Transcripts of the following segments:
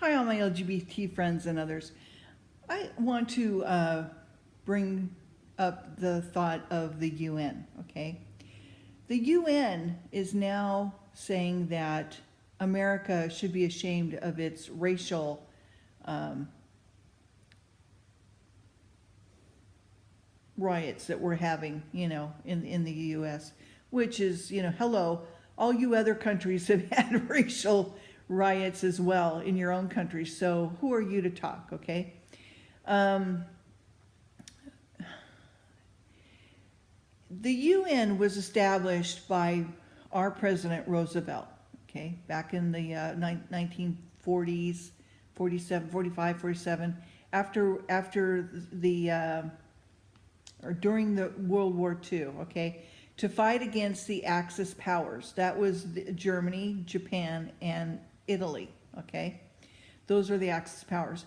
Hi, all my LGBT friends and others. I want to bring up the thought of the UN, okay? The UN is now saying that America should be ashamed of its racial riots that we're having, in the US, which is, hello, all you other countries have had racial riots as well in your own country. So who are you to talk, okay? The UN was established by our President Roosevelt, okay, back in the 1940s, 47, 45, 47, after the, or during the World War II, okay, to fight against the Axis powers. That was Germany, Japan, and Italy, okay? Those are the Axis powers.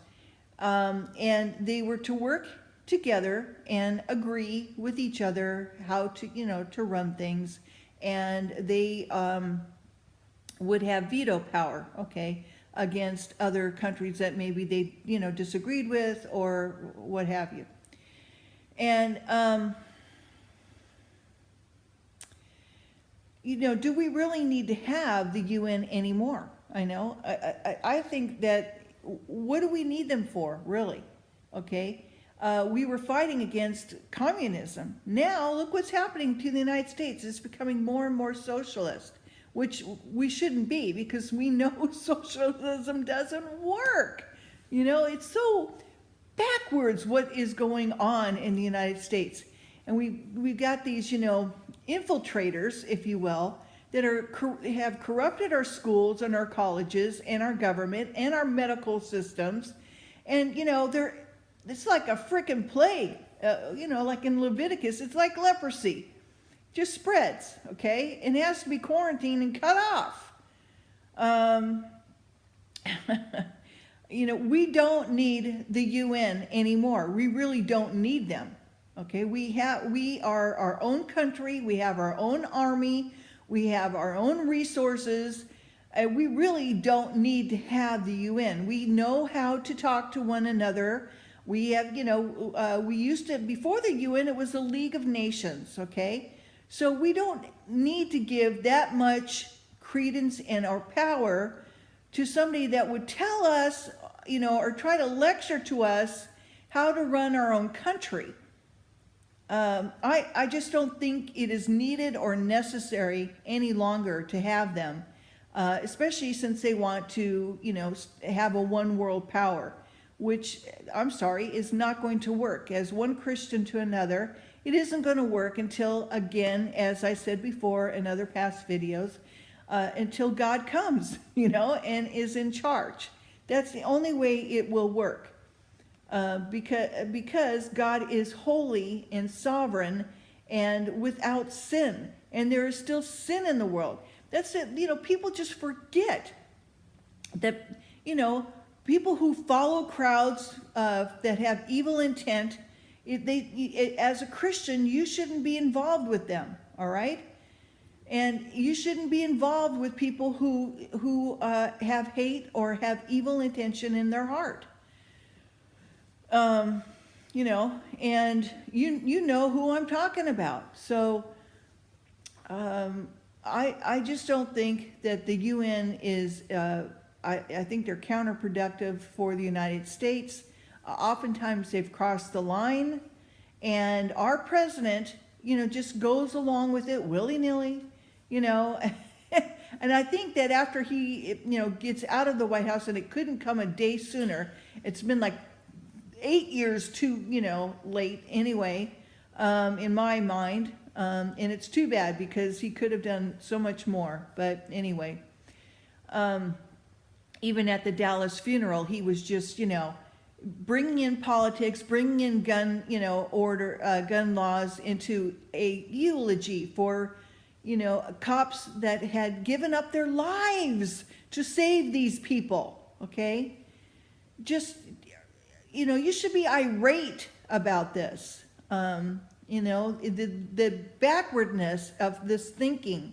And they were to work together and agree with each other how to, to run things. And they would have veto power, okay, against other countries that maybe they, disagreed with or what have you. And, do we really need to have the UN anymore? I know. I think that, what do we need them for, really? Okay? We were fighting against communism. Now, look what's happening to the United States. It's becoming more and more socialist, which we shouldn't be, because we know socialism doesn't work. It's so backwards what is going on in the United States. And we've got these, infiltrators, if you will, that have corrupted our schools and our colleges and our government and our medical systems. And, it's like a frickin' plague, like in Leviticus, it's like leprosy. Just spreads, okay? And it has to be quarantined and cut off. We don't need the UN anymore. We really don't need them. Okay, we are our own country, we have our own army, we have our own resources, and we really don't need to have the UN. We know how to talk to one another. We have, we used to, before the UN, it was the League of Nations, okay? So we don't need to give that much credence and our power to somebody that would tell us, or try to lecture to us how to run our own country. I just don't think it is needed or necessary any longer to have them, especially since they want to, have a one world power, which, I'm sorry, is not going to work. As one Christian to another, it isn't going to work until, again, as I said before in other past videos, until God comes, and is in charge. That's the only way it will work. Because God is holy and sovereign and without sin. And there is still sin in the world. That's it. People just forget that, people who follow crowds that have evil intent, as a Christian, you shouldn't be involved with them, all right? And you shouldn't be involved with people who have hate or have evil intention in their heart. And you know who I'm talking about. So I just don't think that the UN is, I think they're counterproductive for the United States. Oftentimes they've crossed the line, and our president, just goes along with it willy-nilly, And I think that after he, gets out of the White House, and it couldn't come a day sooner, it's been like 8 years too, late anyway, in my mind. And it's too bad, because he could have done so much more. But anyway, even at the Dallas funeral, he was just, bringing in politics, bringing in gun laws into a eulogy for, cops that had given up their lives to save these people, okay? Just, you should be irate about this. The backwardness of this thinking.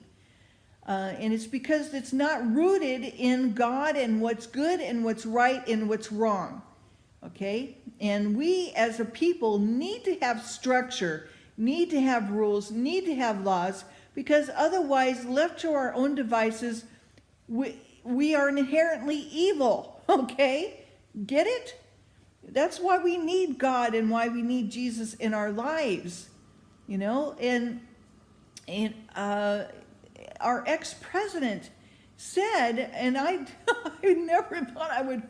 And it's because it's not rooted in God and what's good and what's right and what's wrong. Okay? And we as a people need to have structure, need to have rules, need to have laws, because otherwise, left to our own devices, we are inherently evil. Okay? Get it? That's why we need God and why we need Jesus in our lives. You know? And our ex-president said, and I never thought I would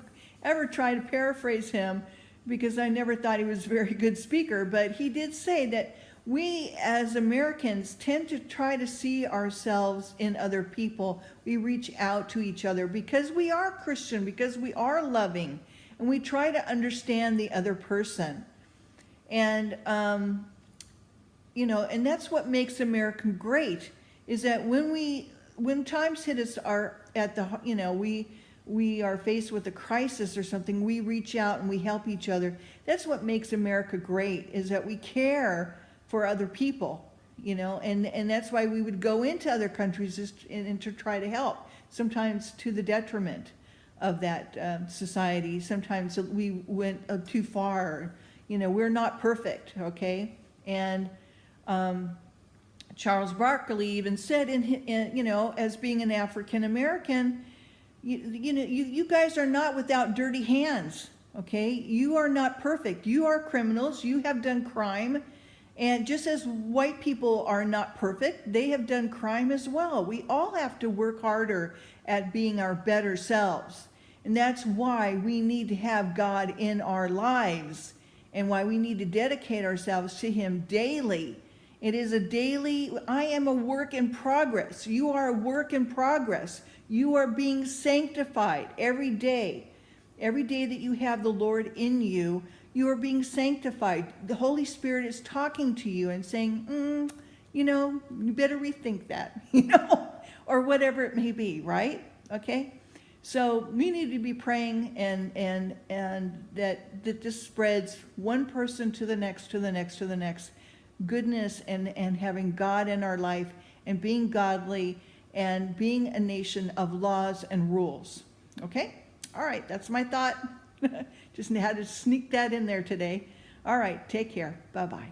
ever try to paraphrase him because I never thought he was a very good speaker, but he did say that we as Americans tend to try to see ourselves in other people. We reach out to each other because we are Christian, because we are loving, and we try to understand the other person. And, you know, and that's what makes America great, is that when times hit us we are faced with a crisis or something, we reach out and we help each other. That's what makes America great, is that we care for other people, you know, and that's why we would go into other countries and to try to help, sometimes to the detriment of that society. Sometimes we went too far. You know, we're not perfect, okay? And Charles Barkley even said, you know, as being an African American, you guys are not without dirty hands, okay? You are not perfect. You are criminals. You have done crime. And just as white people are not perfect, they have done crime as well. We all have to work harder at being our better selves. And that's why we need to have God in our lives, and why we need to dedicate ourselves to Him daily. It is a daily, I am a work in progress. You are a work in progress. You are being sanctified every day. Every day that you have the Lord in you, you are being sanctified. The Holy Spirit is talking to you and saying, you know, you better rethink that, you know, or whatever it may be, right? Okay? So we need to be praying and that this spreads one person to the next, to the next, to the next. Goodness and having God in our life and being godly and being a nation of laws and rules. Okay? All right, that's my thought. Just had to sneak that in there today. All right, take care. Bye-bye.